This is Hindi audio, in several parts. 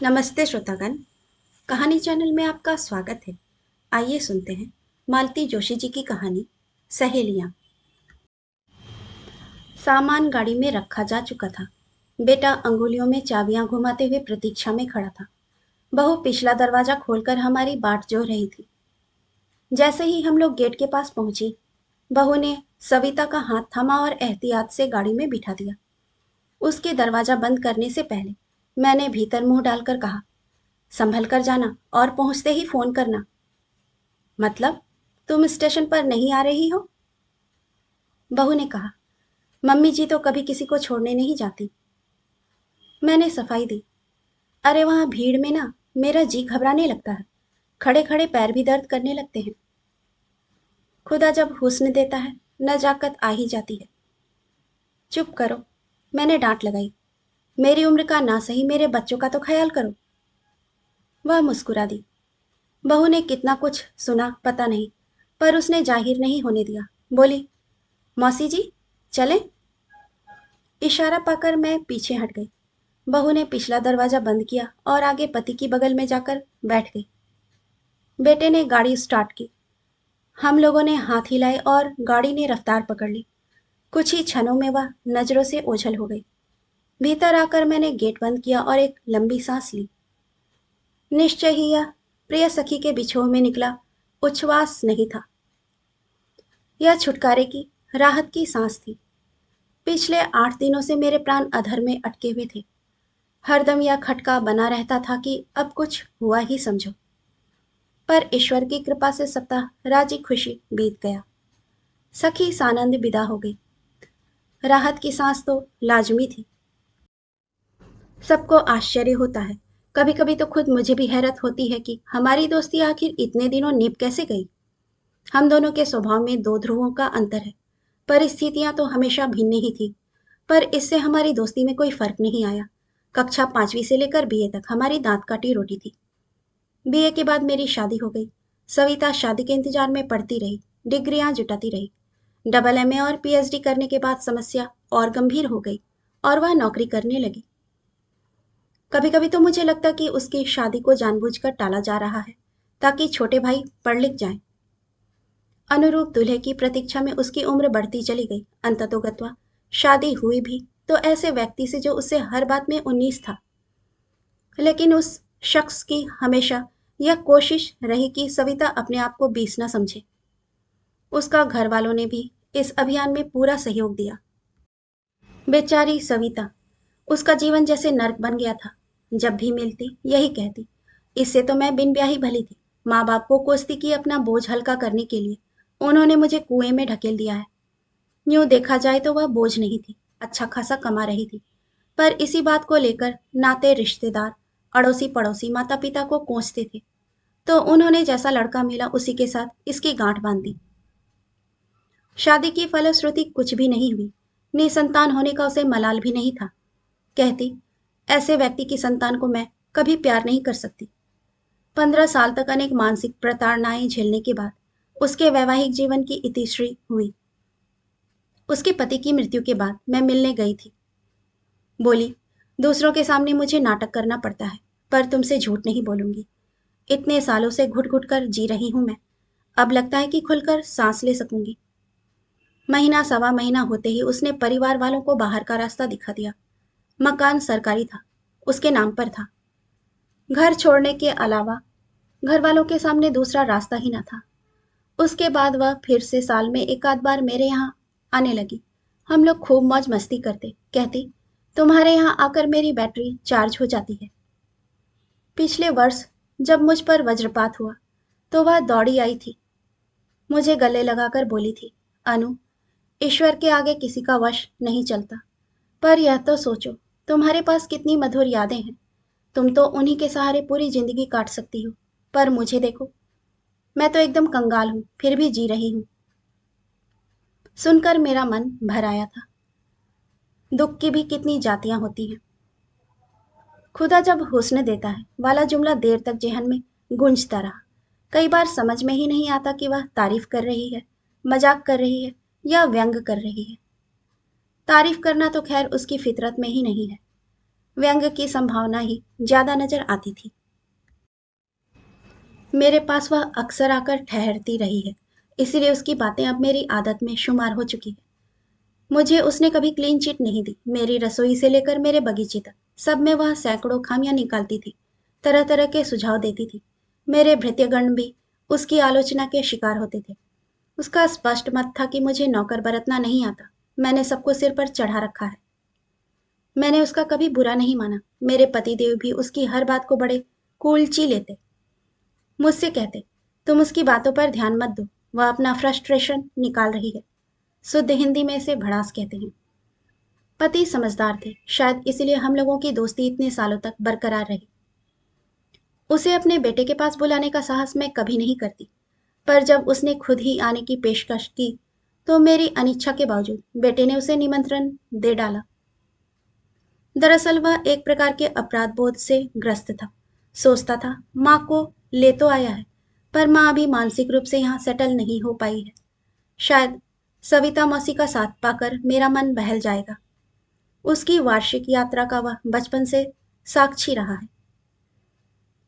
नमस्ते श्रोतागण। कहानी चैनल में आपका स्वागत है। आइए सुनते हैं मालती जोशी जी की कहानी सहेलियां। सामान गाड़ी में रखा जा चुका था। बेटा अंगुलियों में चाबियां घुमाते हुए प्रतीक्षा में खड़ा था। बहू पिछला दरवाजा खोलकर हमारी बाट जोह रही थी। जैसे ही हम लोग गेट के पास पहुंची, बहू ने सविता का हाथ थामा और एहतियात से गाड़ी में बिठा दिया। उसके दरवाजा बंद करने से पहले मैंने भीतर मुंह डालकर कहा, संभल कर जाना और पहुंचते ही फोन करना। मतलब, तुम स्टेशन पर नहीं आ रही हो? बहू ने कहा, मम्मी जी तो कभी किसी को छोड़ने नहीं जाती। मैंने सफाई दी, अरे वहां भीड़ में ना मेरा जी घबराने लगता है। खड़े खड़े पैर भी दर्द करने लगते हैं। खुदा जब हुस्न देता है, नजाकत आ ही जाती है। चुप करो, मैंने डांट लगाई। मेरी उम्र का ना सही मेरे बच्चों का तो ख्याल करो। वह मुस्कुरा दी। बहू ने कितना कुछ सुना पता नहीं, पर उसने जाहिर नहीं होने दिया। बोली, मौसी जी चलें? इशारा पाकर मैं पीछे हट गई। बहू ने पिछला दरवाजा बंद किया और आगे पति की बगल में जाकर बैठ गई। बेटे ने गाड़ी स्टार्ट की। हम लोगों ने हाथ हिलाए और गाड़ी ने रफ्तार पकड़ ली। कुछ ही क्षणों में वह नजरों से ओझल हो गई। भीतर आकर मैंने गेट बंद किया और एक लंबी सांस ली। निश्चय ही यह प्रिय सखी के बिछोह में निकला उच्छ्वास नहीं था। यह छुटकारे की, राहत की सांस थी। पिछले 8 दिनों से मेरे प्राण अधर में अटके हुए थे। हरदम यह खटका बना रहता था कि अब कुछ हुआ ही समझो। पर ईश्वर की कृपा से सप्ताह राजी खुशी बीत गया। सखी सानंद विदा हो गई। राहत की सांस तो लाजमी थी। सबको आश्चर्य होता है, कभी कभी तो खुद मुझे भी हैरत होती है कि हमारी दोस्ती आखिर इतने दिनों निभ कैसे गई। हम दोनों के स्वभाव में दो ध्रुवों का अंतर है। परिस्थितियां तो हमेशा भिन्न ही थी, पर इससे हमारी दोस्ती में कोई फर्क नहीं आया। कक्षा 5वीं से लेकर बीए तक हमारी दांत काटी रोटी थी। बीए के बाद मेरी शादी हो गई। सविता शादी के इंतजार में पढ़ती रही, डिग्रियां जुटाती रही। डबल एमए और पीएचडी करने के बाद समस्या और गंभीर हो गई और वह नौकरी करने लगी। कभी कभी तो मुझे लगता कि उसकी शादी को जानबूझकर टाला जा रहा है, ताकि छोटे भाई पढ़ लिख जाएं। अनुरूप दूल्हे की प्रतीक्षा में उसकी उम्र बढ़ती चली गई। अंततोगत्वा शादी हुई भी तो ऐसे व्यक्ति से जो उससे हर बात में 19 था। लेकिन उस शख्स की हमेशा यह कोशिश रही कि सविता अपने आप को 20 न समझे। उसका घर वालों ने भी इस अभियान में पूरा सहयोग दिया। बेचारी सविता, उसका जीवन जैसे नर्क बन गया था। जब भी मिलती यही कहती, इससे तो मैं बिन ब्याही भली थी। माँ बाप को कोसती कि अपना बोझ हल्का करने के लिए उन्होंने मुझे कुएं में ढकेल दिया है। यूं देखा जाए तो वह बोझ नहीं थी, अच्छा खासा कमा रही थी। पर इसी बात को लेकर नाते रिश्तेदार, अड़ोसी पड़ोसी, माता पिता को कोसते थे। तो उन्होंने जैसा लड़का मिला उसी के साथ इसकी गांठ बांध दी। शादी की फलश्रुति कुछ भी नहीं हुई। निसंतान होने का उसे मलाल भी नहीं था। कहती, ऐसे व्यक्ति की संतान को मैं कभी प्यार नहीं कर सकती। 15 साल तक अनेक मानसिक प्रताड़नाएं झेलने के बाद उसके वैवाहिक जीवन की इतिश्री हुई। उसके पति की मृत्यु के बाद मैं मिलने गई थी। बोली, दूसरों के सामने मुझे नाटक करना पड़ता है, पर तुमसे झूठ नहीं बोलूंगी। इतने सालों से घुट घुट कर जी रही हूं मैं। अब लगता है कि खुलकर सांस ले सकूंगी। महीना सवा महीना होते ही उसने परिवार वालों को बाहर का रास्ता दिखा दिया। मकान सरकारी था, उसके नाम पर था। घर छोड़ने के अलावा घर वालों के सामने दूसरा रास्ता ही न था। उसके बाद वह फिर से साल में एक आध बार मेरे यहाँ आने लगी। हम लोग खूब मौज मस्ती करते। कहती, तुम्हारे यहाँ आकर मेरी बैटरी चार्ज हो जाती है। पिछले वर्ष जब मुझ पर वज्रपात हुआ तो वह दौड़ी आई थी। मुझे गले लगाकर बोली थी, अनु, ईश्वर के आगे किसी का वश नहीं चलता। पर यह तो सोचो, तुम्हारे पास कितनी मधुर यादें हैं। तुम तो उन्हीं के सहारे पूरी जिंदगी काट सकती हो। पर मुझे देखो, मैं तो एकदम कंगाल हूं, फिर भी जी रही हूं। सुनकर मेरा मन भर आया था। दुख की भी कितनी जातियां होती हैं। खुदा जब हुस्न देता है वाला जुमला देर तक जेहन में गूंजता रहा। कई बार समझ में ही नहीं आता कि वह तारीफ कर रही है, मजाक कर रही है या व्यंग कर रही है। तारीफ करना तो खैर उसकी फितरत में ही नहीं है। व्यंग की संभावना ही ज्यादा नजर आती थी। मेरे पास वह अक्सर आकर ठहरती रही है, इसीलिए उसकी बातें अब मेरी आदत में शुमार हो चुकी है। मुझे उसने कभी क्लीन चिट नहीं दी। मेरी रसोई से लेकर मेरे बगीचे तक सब में वह सैकड़ों खामियां निकालती थी, तरह तरह के सुझाव देती थी। मेरे भृत्यगण भी उसकी आलोचना के शिकार होते थे। उसका स्पष्ट मत था कि मुझे नौकर बरतना नहीं आता। मैंने सबको सिर पर चढ़ा रखा है। मैंने उसका कभी बुरा नहीं माना। मेरे पतिदेव भी उसकी हर बात को बड़े कूलची लेते। मुझसे कहते, तुम उसकी बातों पर ध्यान मत दो, वह अपना फ्रस्ट्रेशन निकाल रही है। शुद्ध हिंदी में इसे भड़ास कहते हैं। पति समझदार थे, शायद इसलिए हम लोगों की दोस्ती इतने सालों तक बरकरार रही। उसे अपने बेटे के पास बुलाने का साहस मैं कभी नहीं करती, पर जब उसने खुद ही आने की पेशकश की, तो मेरी अनिच्छा के बावजूद बेटे ने उसे निमंत्रण दे डाला। दरअसल वह एक प्रकार के अपराध बोध से ग्रस्त था। सोचता था, माँ को ले तो आया है, पर माँ अभी मानसिक रूप से यहाँ सेटल नहीं हो पाई है। शायद सविता मौसी का साथ पाकर मेरा मन बहल जाएगा। उसकी वार्षिक यात्रा का वह बचपन से साक्षी रहा है।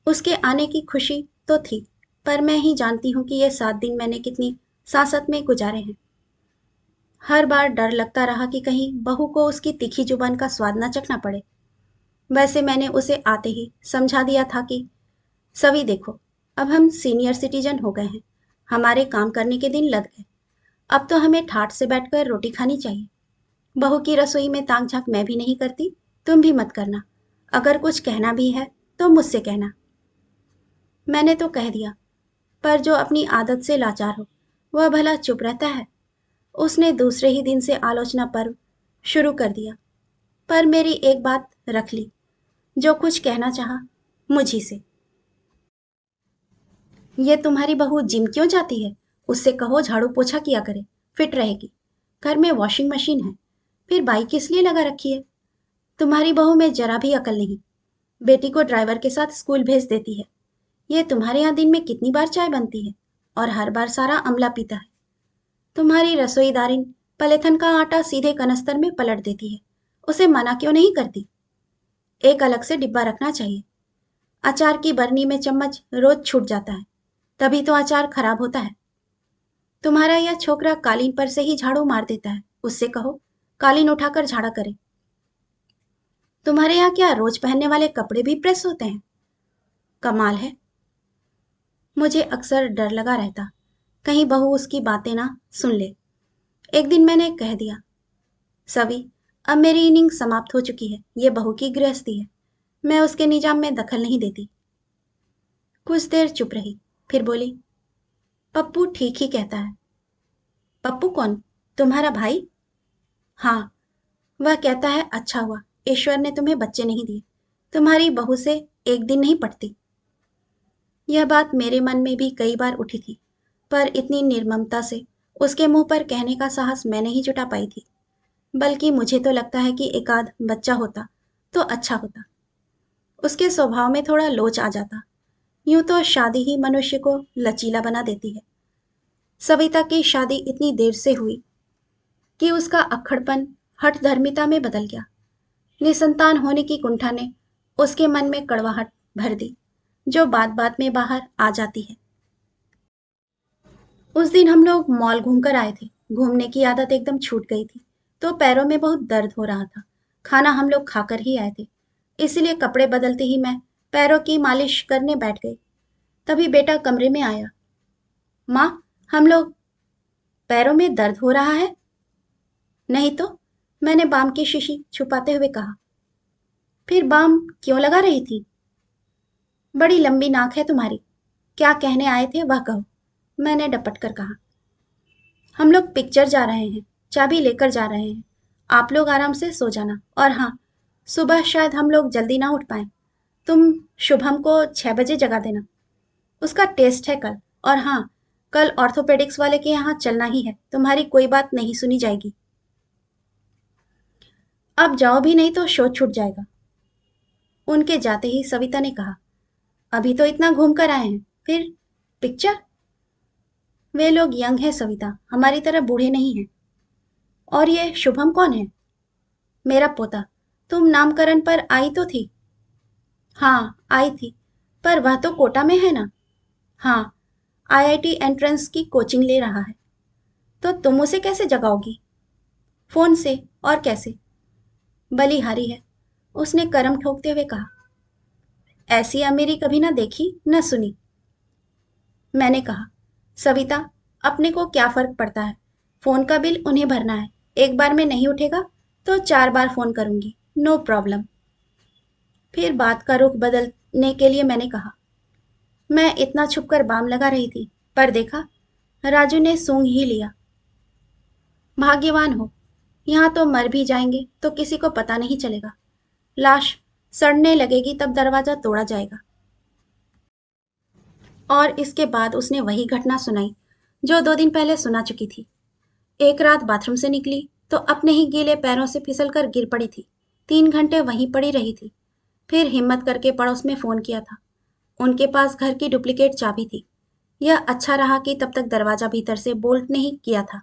उसके आने की खुशी तो थी, पर मैं ही जानती हूँ कि ये 7 दिन मैंने कितनी सासत में गुजारे हैं। हर बार डर लगता रहा कि कहीं बहू को उसकी तीखी जुबान का स्वाद न चखना पड़े। वैसे मैंने उसे आते ही समझा दिया था कि सभी देखो, अब हम सीनियर सिटीजन हो गए हैं, हमारे काम करने के दिन लग गए। अब तो हमें ठाट से बैठकर रोटी खानी चाहिए। बहू की रसोई में ताक झांक मैं भी नहीं करती, तुम भी मत करना। अगर कुछ कहना भी है तो मुझसे कहना। मैंने तो कह दिया, पर जो अपनी आदत से लाचार हो वह भला चुप रहता है। उसने दूसरे ही दिन से आलोचना पर्व शुरू कर दिया, पर मेरी एक बात रख ली, जो कुछ कहना चाहा मुझी से। ये तुम्हारी बहू जिम क्यों जाती है? उससे कहो झाड़ू पोछा किया करे, फिट रहेगी। घर में वॉशिंग मशीन है, फिर बाइक किस लिए लगा रखी है? तुम्हारी बहू में जरा भी अकल नहीं। बेटी को ड्राइवर के साथ स्कूल भेज देती है। ये तुम्हारे यहाँ दिन में कितनी बार चाय बनती है, और हर बार सारा अमला पीता है। तुम्हारी रसोईदारिन पलेथन का आटा सीधे कनस्तर में पलट देती है। उसे मना क्यों नहीं करती? एक अलग से डिब्बा रखना चाहिए। अचार की बरनी में चम्मच रोज छूट जाता है, तभी तो अचार खराब होता है। तुम्हारा यह छोकरा कालीन पर से ही झाड़ू मार देता है, उससे कहो कालीन उठाकर झाड़ा करे। तुम्हारे यहाँ क्या रोज पहनने वाले कपड़े भी प्रेस होते हैं? कमाल है। मुझे अक्सर डर लगा रहता, कहीं बहू उसकी बातें ना सुन ले। एक दिन मैंने कह दिया, सवी, अब मेरी इनिंग समाप्त हो चुकी है, ये बहू की गृहस्थी है, मैं उसके निजाम में दखल नहीं देती। कुछ देर चुप रही, फिर बोली, पप्पू ठीक ही कहता है। पप्पू कौन? तुम्हारा भाई? हाँ, वह कहता है अच्छा हुआ ईश्वर ने तुम्हें बच्चे नहीं दिए, तुम्हारी बहू से एक दिन नहीं पटती। यह बात मेरे मन में भी कई बार उठी थी, पर इतनी निर्ममता से उसके मुंह पर कहने का साहस मैं नहीं जुटा पाई थी। बल्कि मुझे तो लगता है कि एकाध बच्चा होता तो अच्छा होता। उसके स्वभाव में थोड़ा लोच आ जाता। यूं तो शादी ही मनुष्य को लचीला बना देती है। सविता की शादी इतनी देर से हुई कि उसका अक्खड़पन हठ धर्मिता में बदल गया। निसंतान होने की कुंठा ने उसके मन में कड़वाहट भर दी, जो बात बात में बाहर आ जाती है। उस दिन हम लोग मॉल घूमकर आए थे। घूमने की आदत एकदम छूट गई थी, तो पैरों में बहुत दर्द हो रहा था। खाना हम लोग खाकर ही आए थे, इसलिए कपड़े बदलते ही मैं पैरों की मालिश करने बैठ गई। तभी बेटा कमरे में आया। माँ, हम लोग, पैरों में दर्द हो रहा है? नहीं तो, मैंने बाम की शीशी छुपाते हुए कहा। फिर बाम क्यों लगा रही थी? बड़ी लंबी नाक है तुम्हारी, क्या कहने आए थे वह कहो, मैंने डपट कर कहा। हम लोग पिक्चर जा रहे हैं, चाबी लेकर जा रहे हैं। आप लोग आराम से सो जाना, और हाँ, सुबह शायद हम लोग जल्दी ना उठ पाए। तुम शुभम को 6 बजे जगा देना, उसका टेस्ट है कल। और हाँ, कल ऑर्थोपेडिक्स वाले के यहाँ चलना ही है, तुम्हारी कोई बात नहीं सुनी जाएगी। अब जाओ भी नहीं तो शो छूट जाएगा। उनके जाते ही सविता ने कहा, अभी तो इतना घूम कर आए हैं, फिर पिक्चर? वे लोग यंग हैं सविता, हमारी तरह बूढ़े नहीं हैं। और ये शुभम कौन है? मेरा पोता। तुम नामकरण पर आई तो थी? हाँ, आई थी। पर वह तो कोटा में है ना? हाँ, आईआईटी एंट्रेंस की कोचिंग ले रहा है। तो तुम उसे कैसे जगाओगी? फोन से। और कैसे? बलिहारी है, उसने करम ठोकते हुए कहा। ऐसी अमीरी कभी ना देखी न सुनी। मैंने कहा, सविता, अपने को क्या फर्क पड़ता है? फोन का बिल उन्हें भरना है। एक बार में नहीं उठेगा तो 4 बार फोन करूंगी, नो प्रॉब्लम। फिर बात का रुख बदलने के लिए मैंने कहा, मैं इतना छुपकर बाम लगा रही थी, पर देखा, राजू ने सूंघ ही लिया। भाग्यवान हो, यहाँ तो मर भी जाएंगे तो किसी को पता नहीं चलेगा। लाश सड़ने लगेगी तब दरवाजा तोड़ा जाएगा। और इसके बाद उसने वही घटना सुनाई जो 2 दिन पहले सुना चुकी थी। एक रात बाथरूम से निकली तो अपने ही गीले पैरों से फिसलकर गिर पड़ी थी। 3 घंटे वहीं पड़ी रही थी। फिर हिम्मत करके पड़ोस में फोन किया था। उनके पास घर की डुप्लीकेट चाबी थी। यह अच्छा रहा कि तब तक दरवाजा भीतर से बोल्ट नहीं किया था।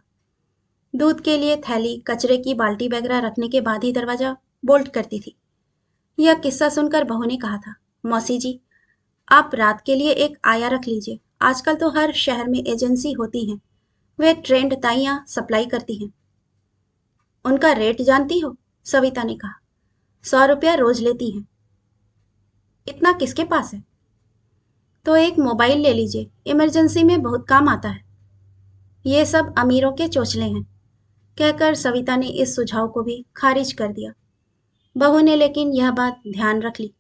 दूध के लिए थैली, कचरे की बाल्टी वगैरह रखने के बाद ही दरवाजा बोल्ट करती थी। यह किस्सा सुनकर बहू ने कहा था, मौसी जी, आप रात के लिए एक आया रख लीजिए। आजकल तो हर शहर में एजेंसी होती हैं। वे ट्रेंड ताइयां सप्लाई करती हैं। उनका रेट जानती हो? सविता ने कहा। 100 रुपया रोज लेती हैं। इतना किसके पास है? तो एक मोबाइल ले लीजिए, इमरजेंसी में बहुत काम आता है। ये सब अमीरों के चोचले हैं, कहकर सविता ने इस सुझाव को भी खारिज कर दिया। बहू ने लेकिन यह बात ध्यान रख ली।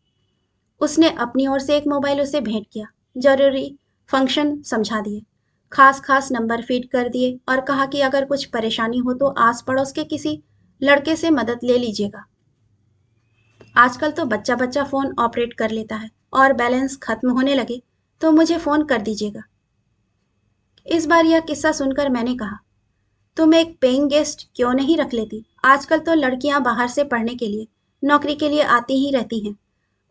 उसने अपनी ओर से एक मोबाइल उसे भेंट किया, जरूरी फंक्शन समझा दिए, खास खास नंबर फीड कर दिए और कहा कि अगर कुछ परेशानी हो तो आस पड़ोस के किसी लड़के से मदद ले लीजिएगा। आजकल तो बच्चा बच्चा फोन ऑपरेट कर लेता है, और बैलेंस खत्म होने लगे तो मुझे फोन कर दीजिएगा। इस बार यह किस्सा सुनकर मैंने कहा, तुम एक पेइंग गेस्ट क्यों नहीं रख लेती? आजकल तो लड़कियां बाहर से पढ़ने के लिए, नौकरी के लिए आती ही रहती हैं।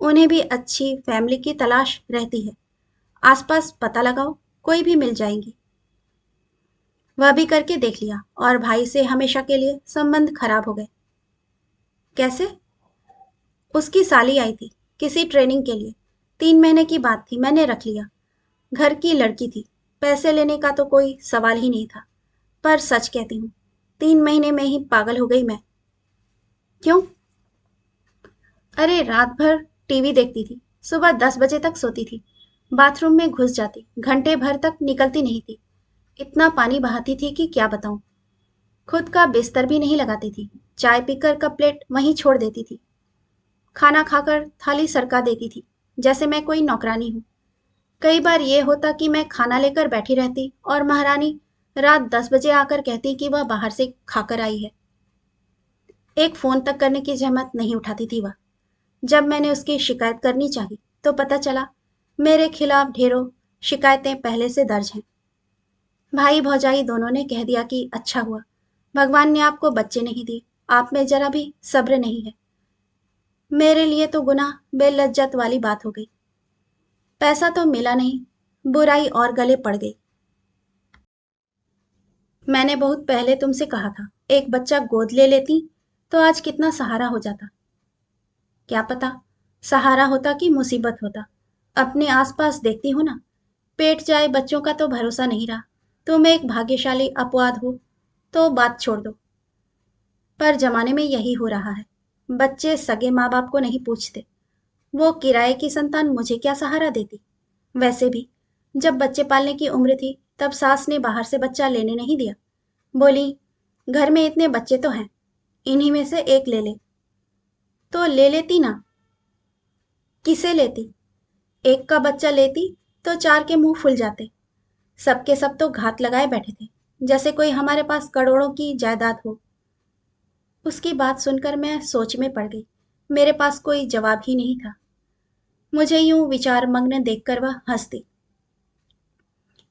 उन्हें भी अच्छी फैमिली की तलाश रहती है। आसपास पता लगाओ, कोई भी मिल जाएंगी। वह भी करके देख लिया और भाई से हमेशा के लिए संबंध खराब हो गए। कैसे? उसकी साली आई थी किसी ट्रेनिंग के लिए। 3 महीने की बात थी, मैंने रख लिया। घर की लड़की थी, पैसे लेने का तो कोई सवाल ही नहीं था। पर सच कहती हूँ, 3 महीने में ही पागल हो गई मैं। क्यों? अरे रात भर टीवी देखती थी, सुबह 10 बजे तक सोती थी, बाथरूम में घुस जाती, घंटे भर तक निकलती नहीं थी, इतना पानी बहाती थी कि क्या बताऊं। खुद का बिस्तर भी नहीं लगाती थी, चाय पीकर का प्लेट वहीं छोड़ देती थी, खाना खाकर थाली सरका देती थी, जैसे मैं कोई नौकरानी हूँ। कई बार ये होता कि मैं खाना लेकर बैठी रहती और महारानी रात 10 बजे आकर कहती कि वह बाहर से खाकर आई है। एक फोन तक करने की जहमत नहीं उठाती थी वह। जब मैंने उसकी शिकायत करनी चाही तो पता चला मेरे खिलाफ ढेरों शिकायतें पहले से दर्ज हैं। भाई भौजाई दोनों ने कह दिया कि अच्छा हुआ, भगवान ने आपको बच्चे नहीं दिए, आप में जरा भी सब्र नहीं है। मेरे लिए तो गुनाह बेलज्जत वाली बात हो गई। पैसा तो मिला नहीं, बुराई और गले पड़ गई। मैंने बहुत पहले तुमसे कहा था, एक बच्चा गोद ले लेती तो आज कितना सहारा हो जाता। क्या पता सहारा होता कि मुसीबत होता। अपने आसपास देखती हूँ ना, पेट जाए बच्चों का तो भरोसा नहीं रहा। तुम एक भाग्यशाली अपवाद हो तो बात छोड़ दो, पर जमाने में यही हो रहा है। बच्चे सगे माँ बाप को नहीं पूछते। वो किराए की संतान मुझे क्या सहारा देती? वैसे भी जब बच्चे पालने की उम्र थी तब सास ने बाहर से बच्चा लेने नहीं दिया। बोली, घर में इतने बच्चे तो हैं, इन्हीं में से एक ले ले। तो ले लेती ना। किसे लेती? एक का बच्चा लेती तो 4 के मुंह फुल जाते। सबके सब तो घात लगाए बैठे थे, जैसे कोई हमारे पास करोड़ों की जायदाद हो। उसकी बात सुनकर मैं सोच में पड़ गई। मेरे पास कोई जवाब ही नहीं था। मुझे यूं विचार मग्न देखकर वह हंसती।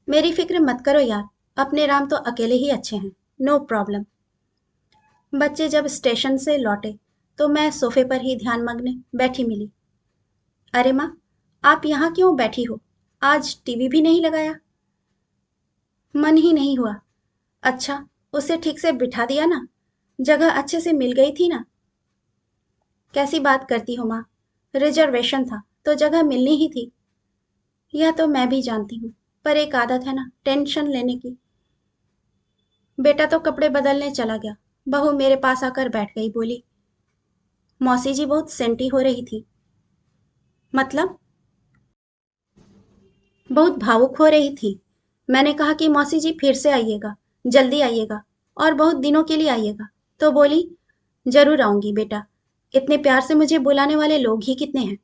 मेरी फिक्र मत करो यार, अपने राम तो अकेले ही अच्छे हैं, नो प्रॉब्लम। बच्चे जब स्टेशन से लौटे तो मैं सोफे पर ही ध्यान मग्न बैठी मिली। अरे माँ, आप यहाँ क्यों बैठी हो? आज टीवी भी नहीं लगाया? मन ही नहीं हुआ। अच्छा, उसे ठीक से बिठा दिया ना, जगह अच्छे से मिल गई थी ना। कैसी बात करती हो माँ? रिजर्वेशन था तो जगह मिलनी ही थी। यह तो मैं भी जानती हूँ, पर एक आदत है ना टेंशन लेने की। बेटा तो कपड़े बदलने चला गया। बहू मेरे पास आकर बैठ गई, बोली, मौसी जी बहुत सेंटी हो रही थी। मतलब? बहुत भावुक हो रही थी। मैंने कहा कि मौसी जी फिर से आइएगा, जल्दी आइएगा, और बहुत दिनों के लिए आइएगा। तो बोली, जरूर आऊंगी बेटा, इतने प्यार से मुझे बुलाने वाले लोग ही कितने हैं।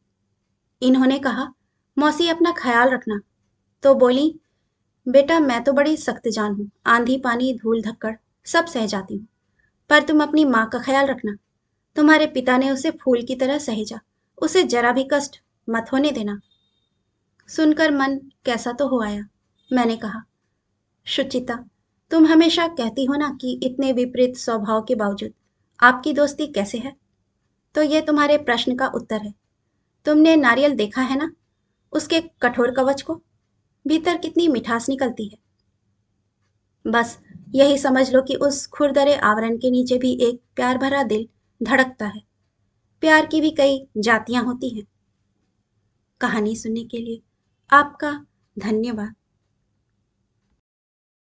इन्होंने कहा, मौसी अपना ख्याल रखना। तो बोली, बेटा मैं तो बड़ी सख्त जान हूँ, आंधी पानी धूल धक्कड़ सब सह जाती हूँ, पर तुम अपनी माँ का ख्याल रखना। तुम्हारे पिता ने उसे फूल की तरह सहेजा, उसे जरा भी कष्ट मत होने देना। सुनकर मन कैसा तो हो आया। मैंने कहा, शुचिता, तुम हमेशा कहती हो ना कि इतने विपरीत स्वभाव के बावजूद आपकी दोस्ती कैसे है। तो ये तुम्हारे प्रश्न का उत्तर है। तुमने नारियल देखा है ना, उसके कठोर कवच को, भीतर कितनी मिठास निकलती है। बस यही समझ लो कि उस खुरदरे आवरण के नीचे भी एक प्यार भरा दिल धड़कता है। प्यार की भी कई जातियां होती हैं। कहानी सुनने के लिए आपका धन्यवाद।